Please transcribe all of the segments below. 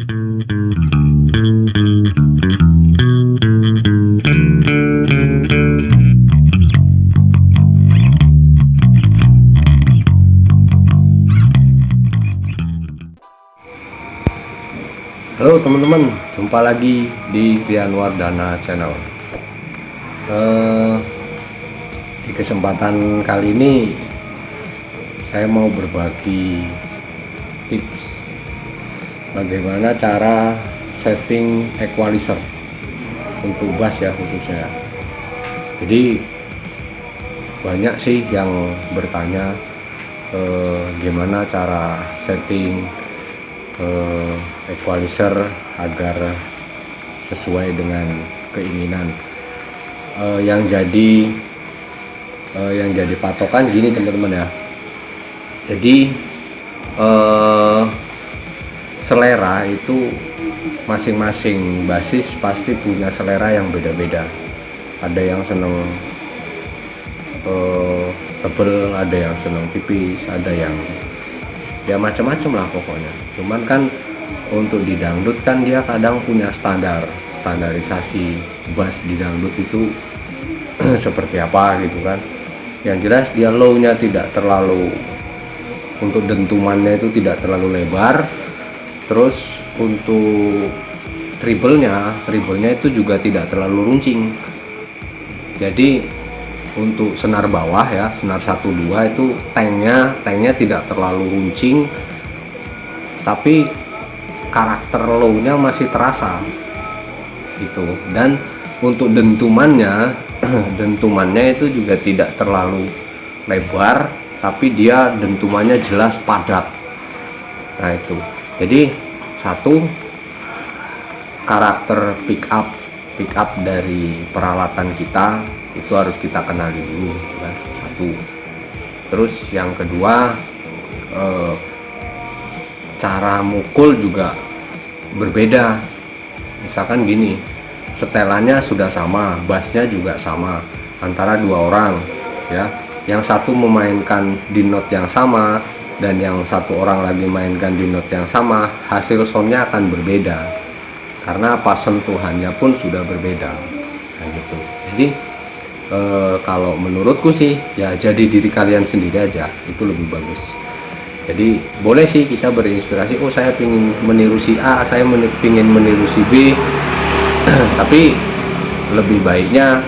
Halo teman-teman, jumpa lagi di Rianwardana Channel. Di kesempatan kali ini saya mau berbagi tips bagaimana cara setting equalizer untuk bass ya khususnya. Jadi banyak sih yang bertanya gimana cara setting equalizer agar sesuai dengan keinginan. Yang jadi patokan gini teman-teman ya. Jadi selera itu masing-masing bassis pasti punya selera yang beda-beda. Ada yang seneng tebel, ada yang seneng tipis, ada yang ya macam-macam lah pokoknya. Cuman kan untuk di dangdut kan dia kadang punya standarisasi bass di dangdut itu seperti apa gitu kan. Yang jelas dia low-nya tidak terlalu, untuk dentumannya itu tidak terlalu lebar. Terus untuk treble-nya itu juga tidak terlalu runcing. Jadi untuk senar bawah ya, senar 1-2 itu tanknya tidak terlalu runcing, tapi karakter low-nya masih terasa gitu. Dan untuk dentumannya itu juga tidak terlalu lebar, tapi dia dentumannya jelas padat. Nah itu, jadi satu, karakter pick up dari peralatan kita itu harus kita kenali dulu kan, satu. Terus yang kedua, cara mukul juga berbeda. Misalkan gini, setelannya sudah sama, bassnya juga sama antara dua orang ya, yang satu memainkan di note yang sama dan yang satu orang lagi mainkan di note yang sama, hasil soundnya akan berbeda karena pas sentuhannya pun sudah berbeda. Nah gitu. Jadi kalau menurutku sih ya jadi diri kalian sendiri aja, itu lebih bagus. Jadi boleh sih kita berinspirasi, oh saya ingin meniru si A, saya ingin meniru si B, tapi lebih baiknya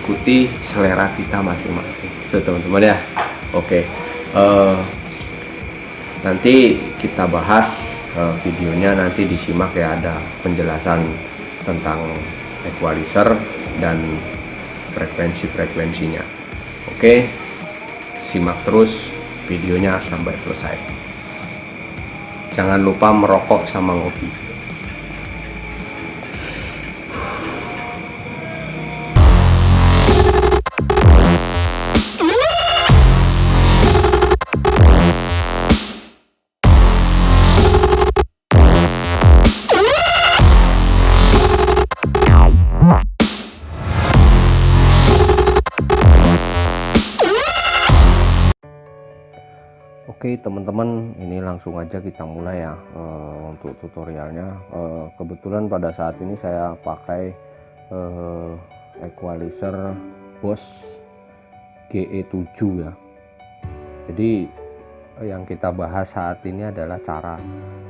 ikuti selera kita masing-masing, teman-teman ya. Oke, nanti kita bahas videonya, nanti disimak ya, ada penjelasan tentang equalizer dan frekuensinya. Oke, simak terus videonya sampai selesai. Jangan lupa merokok sama ngopi. Oke teman-teman, ini langsung aja kita mulai ya untuk tutorialnya. Kebetulan pada saat ini saya pakai equalizer Boss GE7 ya. Jadi yang kita bahas saat ini adalah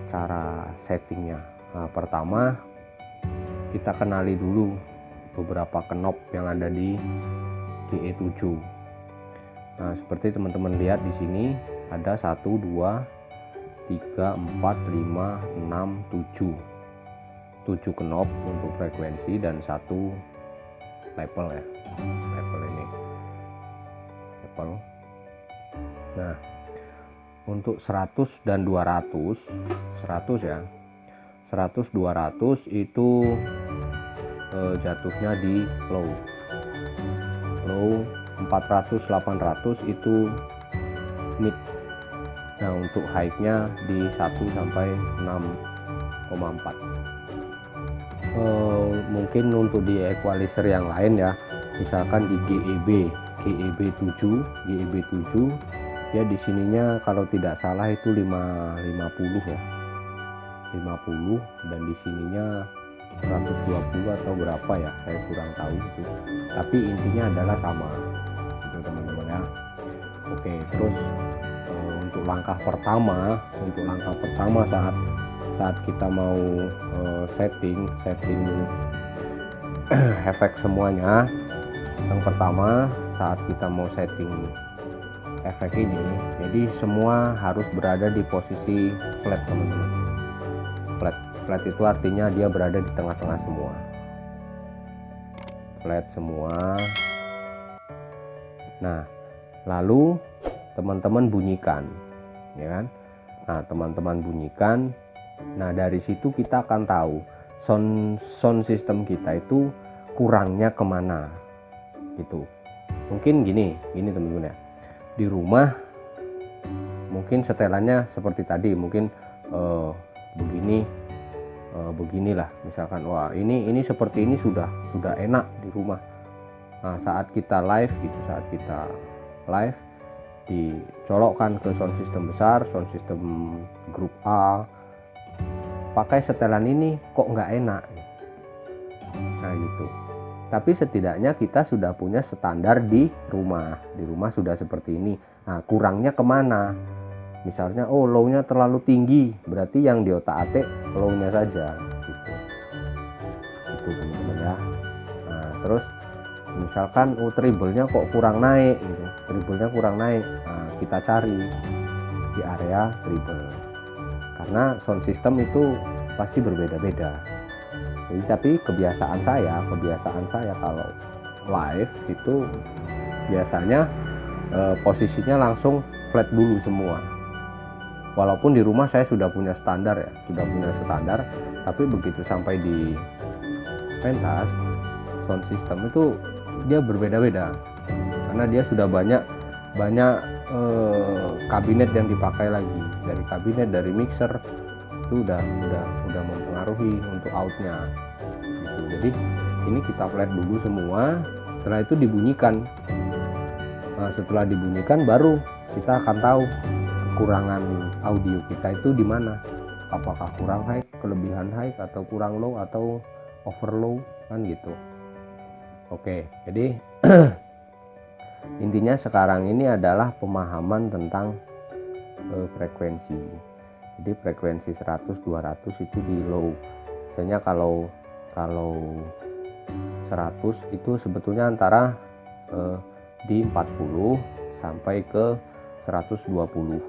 cara settingnya. Nah, pertama kita kenali dulu beberapa knob yang ada di GE7. Nah, seperti teman-teman lihat di sini ada 1, 2, 3, 4, 5, 6, 7 knob untuk frekuensi dan 1 level ya, level ini level. Nah untuk 100 dan 200, 100 ya, 100 200 itu jatuhnya di low, 400 800 itu mid. Nah untuk high-nya di 1 sampai 6,4. Mungkin untuk di equalizer yang lain ya, misalkan di GEB 7 ya, di sininya kalau tidak salah itu 550 ya, 50 dan di sininya 120 atau berapa ya, saya kurang tahu itu, tapi intinya adalah sama itu teman-teman ya. Oke, terus untuk langkah pertama saat kita mau setting efek semuanya, yang pertama saat kita mau setting efek ini, jadi semua harus berada di posisi flat teman-teman. Flat itu artinya dia berada di tengah-tengah semua, flat semua. Nah, lalu teman-teman bunyikan, ya kan? Nah, teman-teman bunyikan. Nah, dari situ kita akan tahu sound system kita itu kurangnya kemana, gitu. Mungkin gini teman-teman ya. Di rumah mungkin setelannya seperti tadi, mungkin beginilah, misalkan wah ini seperti ini sudah enak di rumah. Nah, saat kita live dicolokkan ke sound system besar, sound system grup A, pakai setelan ini kok nggak enak. Nah gitu. Tapi setidaknya kita sudah punya standar di rumah sudah seperti ini. Nah, kurangnya kemana? Misalnya, oh low-nya terlalu tinggi, berarti yang di otak-atik low-nya saja, gitu. Itu teman-teman ya. Nah, terus misalkan treble-nya kok kurang naik, gitu. Treble-nya kurang naik. Nah, kita cari di area treble. Karena sound system itu pasti berbeda-beda. Jadi, tapi kebiasaan saya kalau live itu biasanya posisinya langsung flat dulu semua. Walaupun di rumah saya sudah punya standar, tapi begitu sampai di pentas sound system itu dia berbeda-beda, karena dia sudah banyak kabinet yang dipakai lagi, dari kabinet, dari mixer, itu udah mempengaruhi untuk outnya gitu. Jadi ini kita flat dulu semua, setelah itu dibunyikan. Nah, setelah dibunyikan baru kita akan tahu kekurangan audio kita itu di mana, apakah kurang high, kelebihan high, atau kurang low, atau overlow, kan gitu. Oke, jadi intinya sekarang ini adalah pemahaman tentang frekuensi. Jadi frekuensi 100 200 itu di low. Biasanya kalau 100 itu sebetulnya antara di 40 sampai ke 120.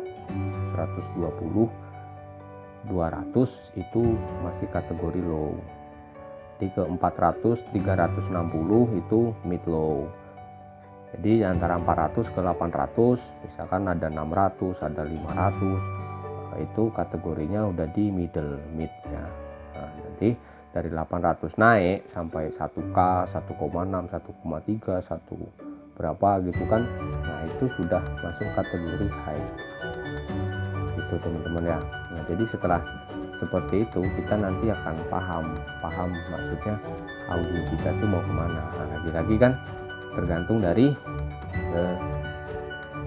200 itu masih kategori low. Jadi ke 400 360 itu mid low. Jadi antara 400 ke 800, misalkan ada 600, ada 500, itu kategorinya udah di mid ya. Nah, nanti dari 800 naik sampai 1K, 1,6, 1,3, 1 berapa gitu kan. Nah, itu sudah masuk kategori high. Itu teman-teman ya. Nah, jadi setelah seperti itu kita nanti akan paham maksudnya audio kita itu mau kemana. Nah, lagi-lagi kan tergantung dari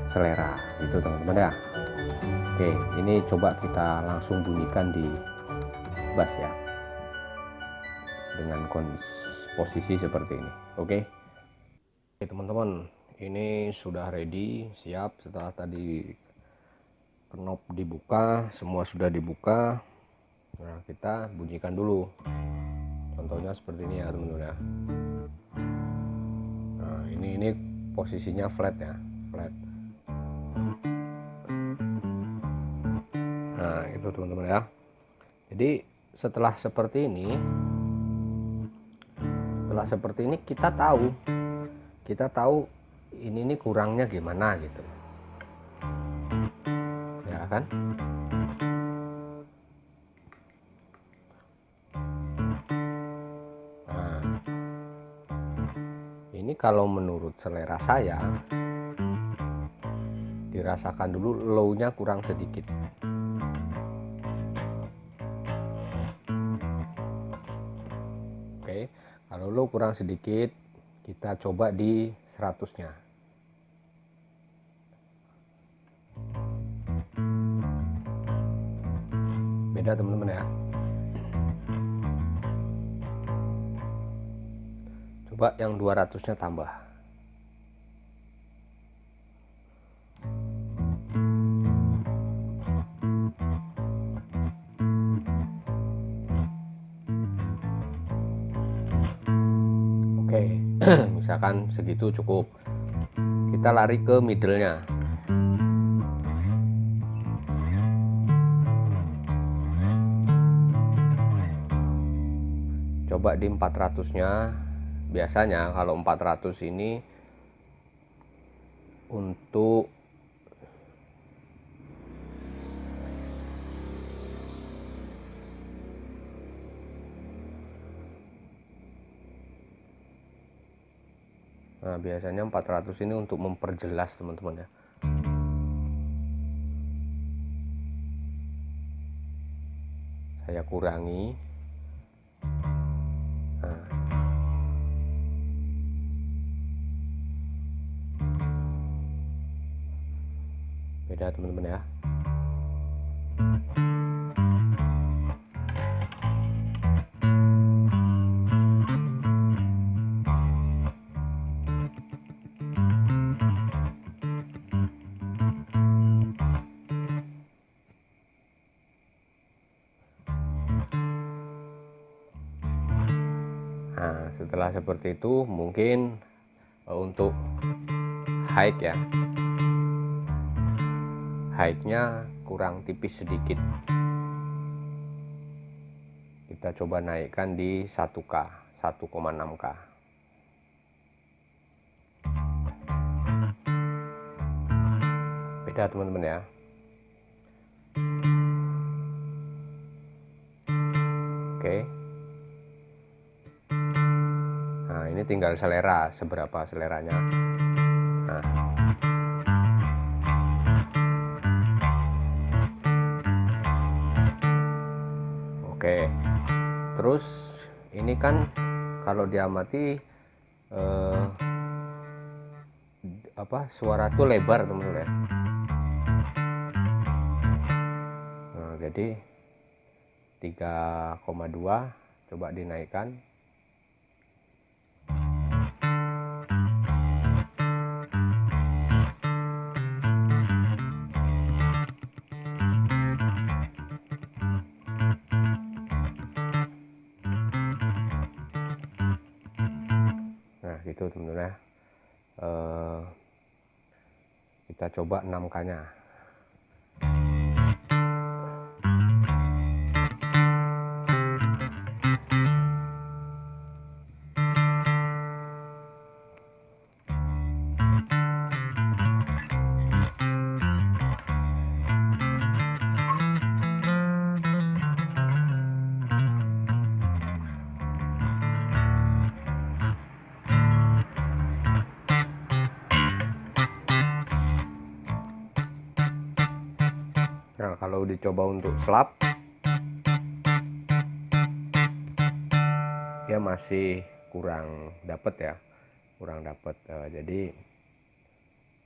selera itu teman-teman ya. Oke, ini coba kita langsung bunyikan di bass ya, dengan posisi seperti ini. Oke teman-teman, ini sudah ready, siap. Setelah tadi knob dibuka, semua sudah dibuka. Nah, kita bunyikan dulu, contohnya seperti ini ya teman-teman ya. Nah, ini posisinya flat ya, flat. Nah, itu teman-teman ya. Jadi setelah seperti ini kita tahu ini kurangnya gimana gitu ya kan. Nah, ini kalau menurut selera saya, dirasakan dulu low-nya kurang sedikit. Oke, kalau low kurang sedikit, kita coba di 100-nya. Beda teman-teman ya. Coba yang 200-nya tambah. Oke, misalkan segitu cukup. Kita lari ke middle-nya. Coba di 400-nya. Biasanya kalau 400 ini untuk biasanya 400 ini untuk memperjelas teman-teman ya. Saya kurangi. Beda teman-teman ya. Nah, setelah seperti itu mungkin untuk height ya, height-nya kurang tipis sedikit. Kita coba naikkan di 1K, 1,6K. Beda teman-teman ya. Oke. Nah, ini tinggal selera, seberapa seleranya. Nah. Oke. Terus ini kan kalau diamati suara tuh lebar teman-teman ya. Nah, jadi 3,2 coba dinaikkan. Nah gitu teman-teman ya. Kita coba 6K nya. Nah kalau dicoba untuk slap, dia masih kurang dapet ya, kurang dapet. Jadi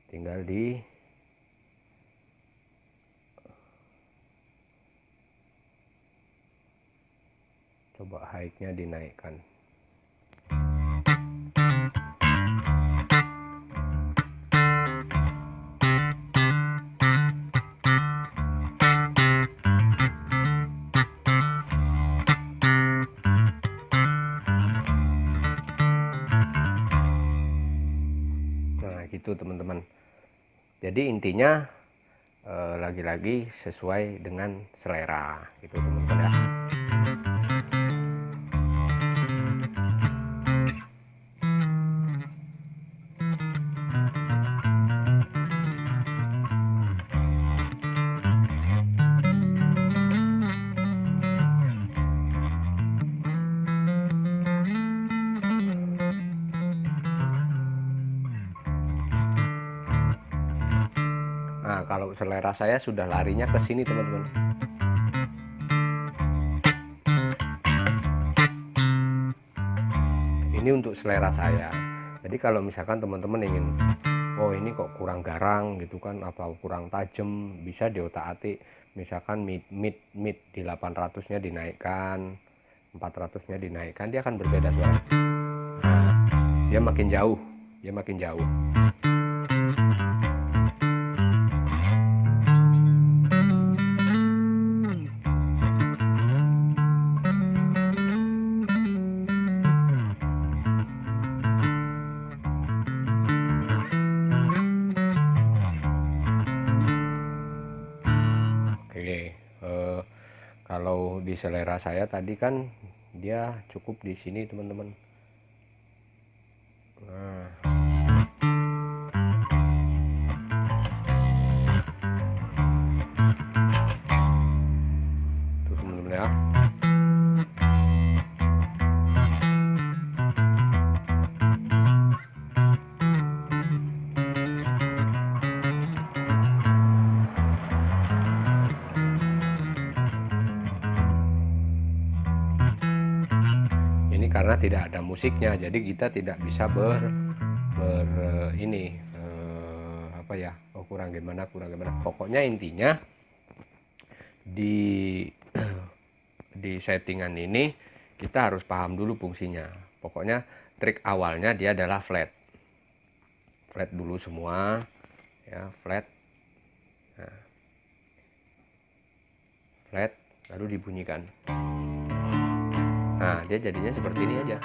tinggal di coba height-nya dinaikkan. Nah gitu teman-teman. Jadi intinya lagi-lagi sesuai dengan selera gitu teman-teman ya. Nah, kalau selera saya sudah larinya ke sini, teman-teman. Ini untuk selera saya. Jadi kalau misalkan teman-teman ingin, oh ini kok kurang garang gitu kan, apa kurang tajam, bisa diotak-atik. Misalkan mid di 800-nya dinaikkan, 400-nya dinaikkan, dia akan berbeda suara. Nah, dia makin jauh, dia makin jauh. Oke, kalau di selera saya tadi kan dia cukup di sini teman-teman. Nah, tuh teman-teman ya. Ini karena tidak ada musiknya, jadi kita tidak bisa ini apa ya? Oh, kurang gimana. Pokoknya intinya di di settingan ini kita harus paham dulu fungsinya. Pokoknya trik awalnya dia adalah flat. Flat dulu semua ya, flat. Nah, flat lalu dibunyikan. Nah, dia jadinya seperti ini aja.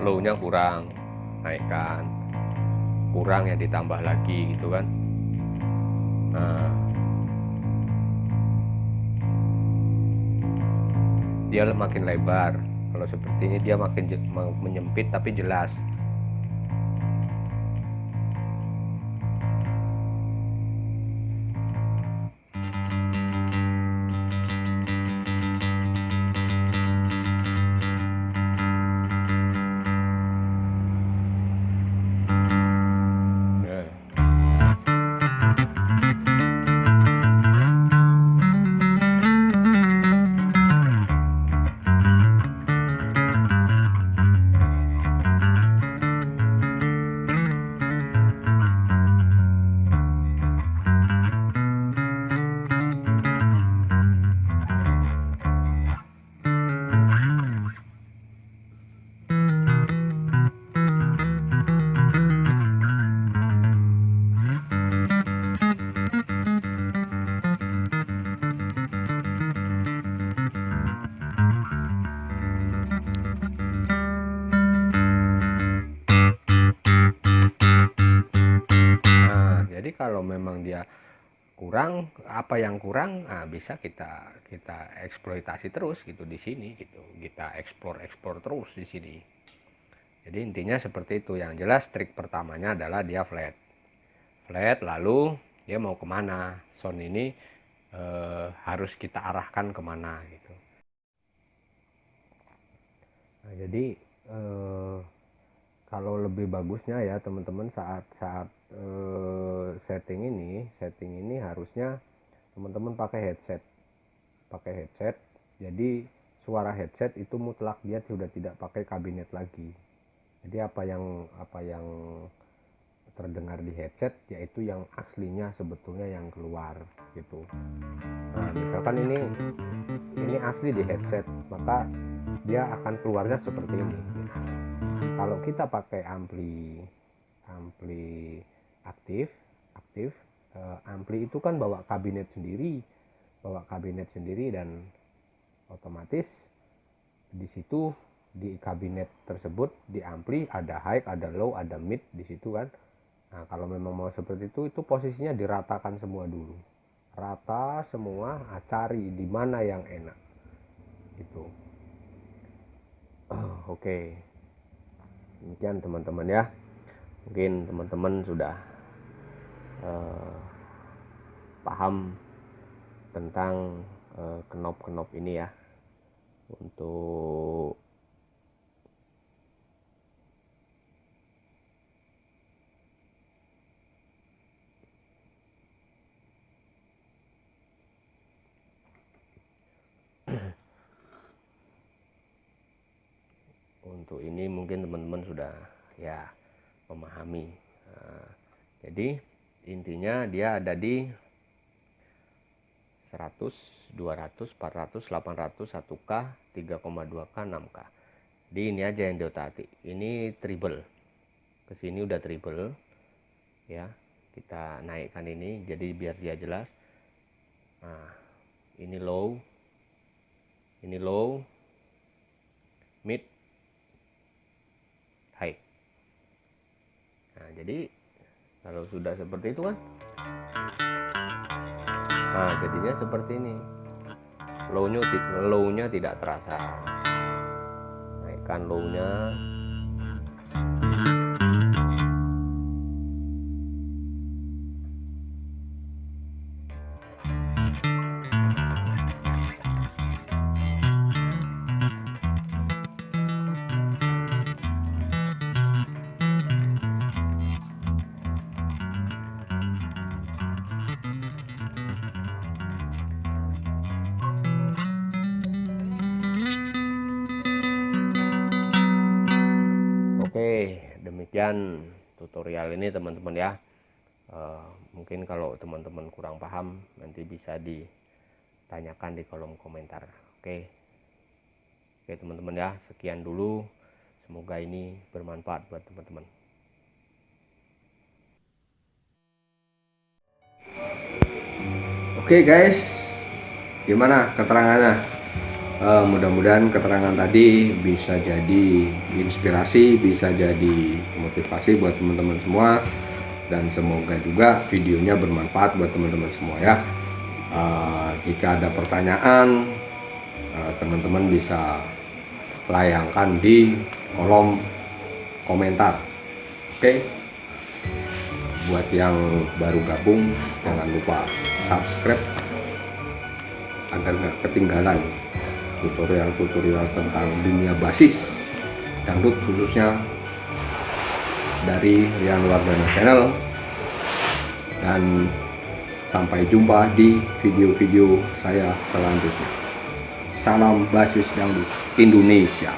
Low-nya kurang, naikkan. Kurang ya ditambah lagi gitu kan. Nah, dia makin lebar. Kalau seperti ini dia makin menyempit tapi jelas. Jadi kalau memang dia kurang, apa yang kurang, nah bisa kita eksploitasi terus gitu di sini gitu. Kita explore terus di sini. Jadi intinya seperti itu. Yang jelas trik pertamanya adalah dia flat. Flat lalu dia mau kemana? Sound ini harus kita arahkan kemana gitu. Nah, jadi kalau lebih bagusnya ya teman-teman saat setting ini harusnya teman-teman pakai headset. Jadi suara headset itu mutlak dia sudah tidak pakai kabinet lagi. Jadi apa yang terdengar di headset yaitu yang aslinya sebetulnya yang keluar gitu. Nah, misalkan ini asli di headset, maka dia akan keluarnya seperti ini. Kalau kita pakai ampli aktif, ampli itu kan bawa kabinet sendiri dan otomatis di situ di kabinet tersebut di ampli ada high, ada low, ada mid di situ kan. Nah, kalau memang mau seperti itu posisinya diratakan semua dulu. Rata semua, cari di mana yang enak. Gitu. Oke. Demikian teman-teman ya. Mungkin teman-teman sudah paham tentang knop-knop ini ya. Untuk ini mungkin teman-teman sudah ya memahami. Jadi intinya dia ada di 100 200, 400, 800, 1K, 3,2K, 6K. Di ini aja yang diotak-atik. Ini treble. Kesini udah treble. Ya, kita naikkan ini jadi biar dia jelas. Nah, ini low, mid, high. Nah, jadi kalau sudah seperti itu kan, nah jadinya seperti ini. Low-nya tidak terasa. Naikkan low-nya. Oke, demikian tutorial ini teman-teman ya. Mungkin kalau teman-teman kurang paham nanti bisa ditanyakan di kolom komentar. Oke teman-teman ya, sekian dulu. Semoga ini bermanfaat buat teman-teman. Oke guys, gimana keterangannya? Mudah-mudahan keterangan tadi bisa jadi inspirasi, bisa jadi motivasi buat teman-teman semua, dan semoga juga videonya bermanfaat buat teman-teman semua ya. Jika ada pertanyaan, teman-teman bisa layangkan di kolom komentar. Oke, buat yang baru gabung jangan lupa subscribe agar nggak ketinggalan tutorial-tutorial tentang dunia basis dangdut, khususnya dari Rian Wardana Channel. Dan sampai jumpa di video-video saya selanjutnya. Salam basis dangdut Indonesia.